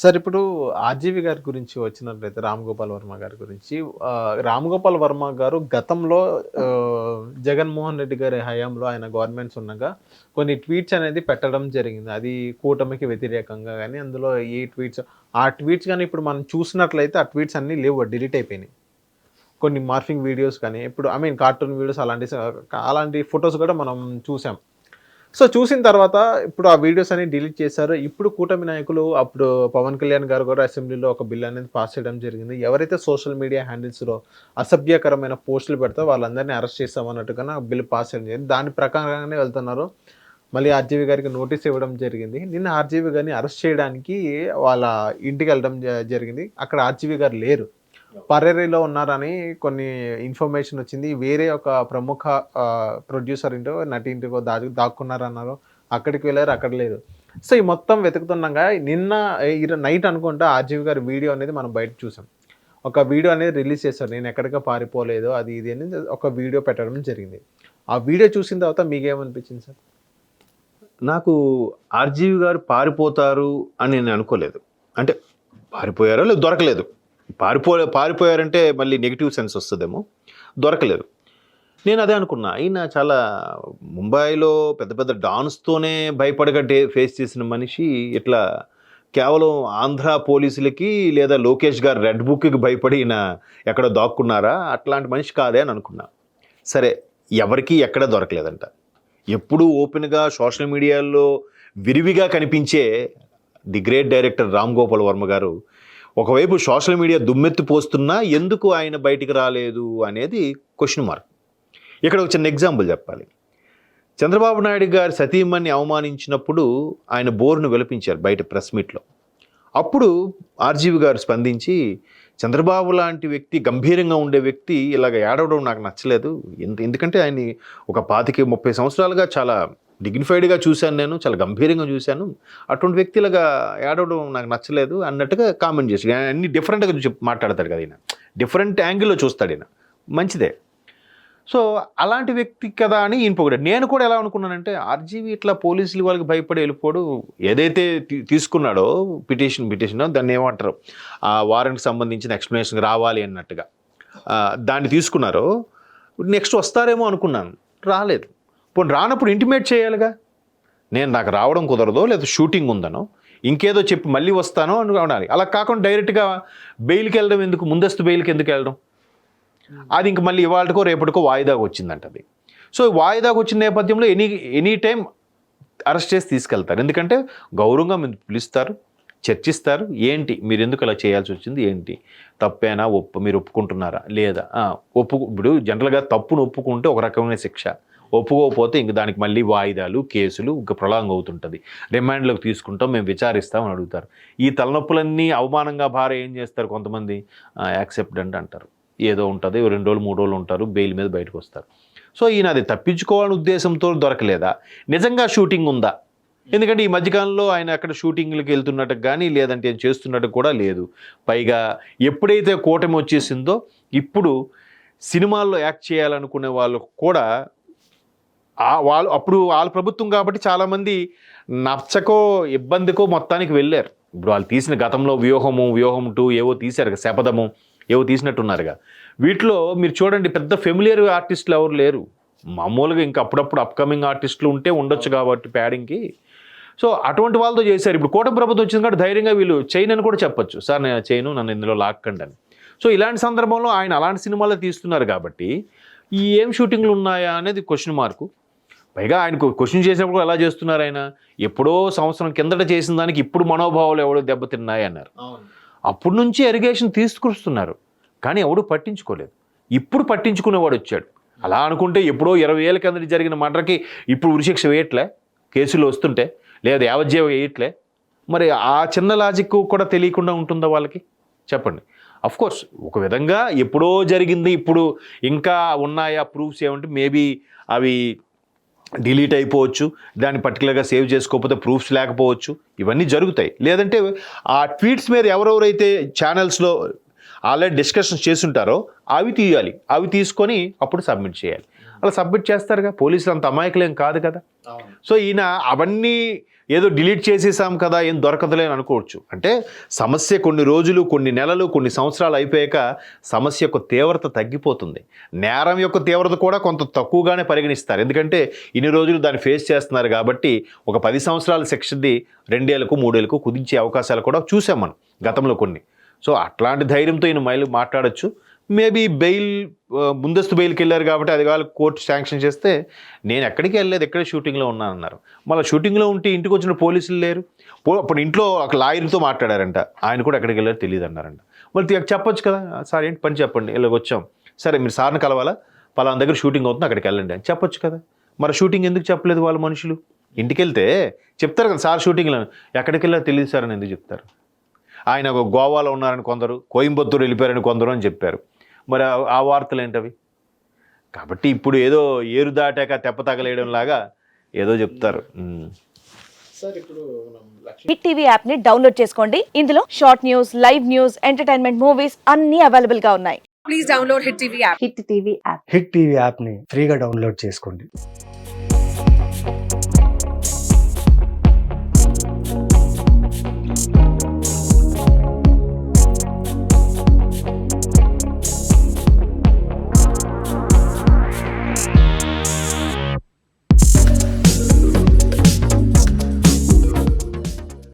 Sir ఇప్పుడు RGV గారి గురించి వచ్చినట్లయితే రామ్ గోపాల్ వర్మ గారి గురించి రామ్ గోపాల్ వర్మ గారు గతంలో జగన్మోహన్ రెడ్డి గారి హయాంలో ఆయన గవర్నమెంట్స్ ఉండగా కొన్ని ట్వీట్స్ అనేది పెట్టడం జరిగింది. అది కూటమికి వ్యతిరేకంగా కానీ అందులో ఈ ట్వీట్స్ ఆ ట్వీట్స్ కానీ ఇప్పుడు మనం చూసినట్లయితే ఆ ట్వీట్స్ అన్నీ లేవు, డిలీట్ అయిపోయినాయి. కొన్ని మార్ఫింగ్ వీడియోస్ కానీ ఇప్పుడు కార్టూన్ వీడియోస్ అలాంటి ఫొటోస్ కూడా మనం చూసాం. సో చూసిన తర్వాత ఇప్పుడు ఆ వీడియోస్ అన్ని డిలీట్ చేశారు. ఇప్పుడు కూటమి నాయకులు అప్పుడు పవన్ కళ్యాణ్ గారు కూడా అసెంబ్లీలో ఒక బిల్ అనేది పాస్ చేయడం జరిగింది. ఎవరైతే సోషల్ మీడియా హ్యాండిల్స్లో అసభ్యకరమైన పోస్టులు పెడతారో వాళ్ళందరినీ అరెస్ట్ చేస్తామన్నట్టుగా బిల్ పాస్ చేయడం జరిగింది. దాని ప్రకారంగానే వెళ్తున్నారు. మళ్ళీ ఆర్జీవి గారికి నోటీస్ ఇవ్వడం జరిగింది. నిన్న ఆర్జీవి గారిని అరెస్ట్ చేయడానికి వాళ్ళ ఇంటికి వెళ్ళడం జరిగింది. అక్కడ ఆర్జీవి గారు లేరు, పరేరీలో ఉన్నారని కొన్ని ఇన్ఫర్మేషన్ వచ్చింది. వేరే ఒక ప్రముఖ ప్రొడ్యూసర్ ఇంటో నటి ఇంటికో దాక్కున్నారన్నారు. అక్కడికి వెళ్ళారు, అక్కడ లేదు. సో ఈ మొత్తం వెతుకుతుండగా నిన్న నైట్ అనుకుంటా ఆర్జీవి గారి వీడియో అనేది మనం బయట చూసాం. ఒక వీడియో అనేది రిలీజ్ చేశారు. నేను ఎక్కడికి పారిపోలేదు అది ఇది అని ఒక వీడియో పెట్టడం జరిగింది. ఆ వీడియో చూసిన తర్వాత మీకేమనిపించింది సార్? నాకు ఆర్జీవి గారు పారిపోతారు అని నేను అనుకోలేదు. అంటే పారిపోయారో లేదు, దొరకలేదు. పారిపోయారంటే మళ్ళీ నెగిటివ్ సెన్స్ వస్తుందేమో. దొరకలేదు. నేను అదే అనుకున్నా. ఆయన చాలా ముంబైలో పెద్ద పెద్ద డాన్స్తోనే భయపడగా ఫేస్ చేసిన మనిషి ఇట్లా కేవలం ఆంధ్ర పోలీసులకి లేదా లోకేష్ గారు రెడ్ బుక్కి భయపడి ఈయన ఎక్కడ దాక్కున్నారా, అట్లాంటి మనిషి కాదే అని అనుకున్నా. సరే, ఎవరికి ఎక్కడ దొరకలేదంట. ఎప్పుడూ ఓపెన్గా సోషల్ మీడియాలో విరివిగా కనిపించే the great director Ram Gopal Varma గారు ఒకవైపు సోషల్ మీడియా దుమ్మెత్తి పోస్తున్నా ఎందుకు ఆయన బయటికి రాలేదు అనేది క్వశ్చన్ మార్క్. ఇక్కడ ఒక చిన్న ఎగ్జాంపుల్ చెప్పాలి. చంద్రబాబు నాయుడు గారి సతీమణ్ణి అవమానించినప్పుడు ఆయన బోరును విలపించారు బయట ప్రెస్ మీట్లో. అప్పుడు ఆర్జీవి గారు స్పందించి, చంద్రబాబు లాంటి వ్యక్తి, గంభీరంగా ఉండే వ్యక్తి ఇలాగ ఏడవడం నాకు నచ్చలేదు. ఎందుకంటే ఆయన్ని ఒక 25-30 సంవత్సరాలుగా చాలా డిగ్నిఫైడ్గా చూశాను, నేను చాలా గంభీరంగా చూశాను, అటువంటి వ్యక్తి ఇలాగా ఏడవడం నాకు నచ్చలేదు అన్నట్టుగా కామెంట్ చేసి అన్ని డిఫరెంట్గా మాట్లాడతాడు కదా. ఆయన డిఫరెంట్ యాంగిల్లో చూస్తాడు. ఆయన మంచిదే. సో అలాంటి వ్యక్తి కదా అని ఈయన పొగిడాడు. నేను కూడా ఎలా అనుకున్నానంటే ఆర్జీవి ఇట్లా పోలీసులు వాళ్ళకి భయపడి వెళ్ళిపోడు, ఏదైతే తీసుకున్నాడో పిటిషన్ దాన్ని ఏమంటారు, ఆ వారెంట్కి సంబంధించిన ఎక్స్ప్లెనేషన్ రావాలి అన్నట్టుగా దాన్ని తీసుకున్నారో నెక్స్ట్ వస్తారేమో అనుకున్నాను. రాలేదు. ఇప్పుడు రానప్పుడు ఇంటిమేట్ చేయాలిగా. నాకు రావడం కుదరదో, లేదా షూటింగ్ ఉందనో, ఇంకేదో చెప్పి మళ్ళీ వస్తానో అని అనాలి. అలా కాకుండా డైరెక్ట్గా బెయిల్కి వెళ్ళడం ఎందుకు, ముందస్తు బెయిల్కి ఎందుకు వెళ్ళడం? అది ఇంక మళ్ళీ ఇవాళకో రేపటికో వాయిదాకు వచ్చిందంట అది. సో వాయిదాకు వచ్చిన నేపథ్యంలో ఎనీ టైం అరెస్ట్ చేసి తీసుకెళ్తారు. ఎందుకంటే గౌరవంగా మీరు పిలుస్తారు, చర్చిస్తారు. ఏంటి మీరు ఎందుకు అలా చేయాల్సి వచ్చింది, ఏంటి తప్పేనా, మీరు ఒప్పుకుంటున్నారా లేదా? ఇప్పుడు జనరల్గా తప్పును ఒప్పుకుంటే ఒక రకమైన శిక్ష, ఒప్పుకోకపోతే ఇంక దానికి మళ్ళీ వాయిదాలు, కేసులు ఇంకా ప్రొలాంగ్ అవుతుంటుంది. రిమాండ్లోకి తీసుకుంటాం, మేము విచారిస్తామని అడుగుతారు. ఈ తలనొప్పులన్నీ అవమానంగా భార్య ఏం చేస్తారు, కొంతమంది యాక్సెప్టెంట్ అంటారు, ఏదో ఉంటుంది, 2 రోజులు 3 రోజులు ఉంటారు, బెయిల్ మీద బయటకు వస్తారు. సో ఈయన అది తప్పించుకోవాలని ఉద్దేశంతో దొరకలేదా, నిజంగా షూటింగ్ ఉందా? ఎందుకంటే ఈ మధ్యకాలంలో ఆయన అక్కడ షూటింగ్లకు వెళ్తున్నట్టు కానీ లేదంటే చేస్తున్నట్టు కూడా లేదు. పైగా ఎప్పుడైతే కూటమి వచ్చేసిందో ఇప్పుడు సినిమాల్లో యాక్ట్ చేయాలనుకునే వాళ్ళు కూడా అప్పుడు వాళ్ళ ప్రభుత్వం కాబట్టి చాలామంది నచ్చకో ఇబ్బందికో మొత్తానికి వెళ్ళారు. ఇప్పుడు వాళ్ళు తీసిన గతంలో వ్యూహం 2 ఏవో తీశారు, శపథము ఏవో తీసినట్టున్నారుగా. వీటిలో మీరు చూడండి, పెద్ద ఫెమిలియర్ ఆర్టిస్టులు ఎవరు లేరు. మామూలుగా ఇంకా అప్పుడప్పుడు అప్కమింగ్ ఆర్టిస్టులు ఉంటే ఉండొచ్చు కాబట్టి ప్యాడింగ్కి. సో అటువంటి వాళ్ళతో చేశారు. ఇప్పుడు కూటమి ప్రభుత్వం వచ్చింది కాబట్టి ధైర్యంగా వీళ్ళు చేయను అని కూడా చెప్పొచ్చు, సార్ నేను చేయను, నన్ను ఇందులో లాక్కండి అని. సో ఇలాంటి సందర్భంలో ఆయన అలాంటి సినిమాలో తీస్తున్నారు కాబట్టి ఈ ఏం షూటింగ్లు ఉన్నాయా అనేది క్వశ్చన్ మార్కు. పైగా ఆయనకు క్వశ్చన్ చేసినప్పుడు ఎలా చేస్తున్నారు, ఆయన ఎప్పుడో సంవత్సరం కిందట చేసిన దానికి ఇప్పుడు మనోభావాలు ఎవడో దెబ్బతిన్నాయి అన్నారు. అప్పటి నుంచి ఎరిగేషన్ తీసుకొస్తున్నారు కానీ ఎవడు పట్టించుకోలేదు. ఇప్పుడు పట్టించుకునేవాడు వచ్చాడు. అలా అనుకుంటే ఎప్పుడో 20 ఏళ్ళ కిందట జరిగిన మర్డర్కి ఇప్పుడు ఉరిశిక్ష వేయట్లే, కేసులు వస్తుంటే, లేదా యావజ్జీవ వేయట్లే. మరి ఆ చిన్న లాజిక్ కూడా తెలియకుండా ఉంటుందా వాళ్ళకి, చెప్పండి? అఫ్కోర్స్ ఒక విధంగా ఎప్పుడో జరిగింది, ఇప్పుడు ఇంకా ఉన్నాయా ప్రూఫ్స్ ఏమంటే మేబీ అవి డిలీట్ అయిపోవచ్చు, దాన్ని పర్టికులర్గా సేవ్ చేసుకోకపోతే ప్రూఫ్స్ లేకపోవచ్చు, ఇవన్నీ జరుగుతాయి. లేదంటే ఆ ట్వీట్స్ మీద ఎవరెవరైతే ఛానల్స్లో ఆల్రెడీ డిస్కషన్స్ చేస్తుంటారో అవి తీయాలి, అవి తీసుకొని అప్పుడు సబ్మిట్ చేయాలి. అలా సబ్మిట్ చేస్తారుగా, పోలీసులు అంత అమాయకులేం కాదు కదా. సో ఈయన అవన్నీ ఏదో డిలీట్ చేసేసాం కదా, ఏం దొరకదులే అని అనుకోవచ్చు. అంటే సమస్య కొన్ని రోజులు, కొన్ని నెలలు, కొన్ని సంవత్సరాలు అయిపోయాక సమస్య యొక్క తీవ్రత తగ్గిపోతుంది. నేరం యొక్క తీవ్రత కూడా కొంత తక్కువగానే పరిగణిస్తారు, ఎందుకంటే ఇన్ని రోజులు దాన్ని ఫేస్ చేస్తున్నారు కాబట్టి. ఒక 10 సంవత్సరాల శిక్షది 2 ఏళ్లకు 3 ఏళ్లకు కుదించే అవకాశాలు కూడా చూసాం మనం గతంలో కొన్ని. సో అట్లాంటి ధైర్యంతో ఈయన మైలు మాట్లాడచ్చు. మేబీ బెయిల్, ముందస్తు బెయిల్కి వెళ్ళారు కాబట్టి అది కావాలి కోర్టు శాంక్షన్ చేస్తే, నేను ఎక్కడికి వెళ్ళలేదు, ఎక్కడే షూటింగ్లో ఉన్నానన్నారు. మళ్ళీ షూటింగ్లో ఉంటే ఇంటికి వచ్చిన పోలీసులు లేరు. అప్పుడు ఇంట్లో ఒక లాయర్తో మాట్లాడారంట, ఆయన కూడా ఎక్కడికి వెళ్ళారు తెలియదు అన్నారంట. మళ్ళీ చెప్పొచ్చు కదా, సార్ ఏంటి పని చెప్పండి, ఇలాగ వచ్చాం, సరే మీరు సార్ని కలవాలా, పలానా దగ్గర షూటింగ్ అవుతుంది అక్కడికి వెళ్ళండి అని చెప్పొచ్చు కదా. మరి షూటింగ్ ఎందుకు చెప్పలేదు వాళ్ళ మనుషులు? ఇంటికి వెళ్తే చెప్తారు కదా, సార్ షూటింగ్లో ఎక్కడికి వెళ్ళారు తెలియదు సార్ అని ఎందుకు చెప్తారు? ఆయన గోవాలో ఉన్నారని కొందరు, కోయంబత్తూరు వెళ్ళిపోయారని కొందరు అని చెప్పారు. మరి ఆ వార్తలు ఏంటవి? కాబట్టి ఇప్పుడు ఏదో ఏరు దాటాక తెప్ప తగలేయడం లాగా ఏదో చెప్తారు. సార్ ఇప్పుడు హిట్ టీవీ యాప్ ని డౌన్లోడ్ చేసుకోండి. ఇందులో short news, live news, entertainment movies అన్ని అవైలబుల్ గా ఉన్నాయి. Please download Hit TV app. Hit TV app. Hit TV యాప్ని ఫ్రీగా డౌన్లోడ్ చేసుకోండి.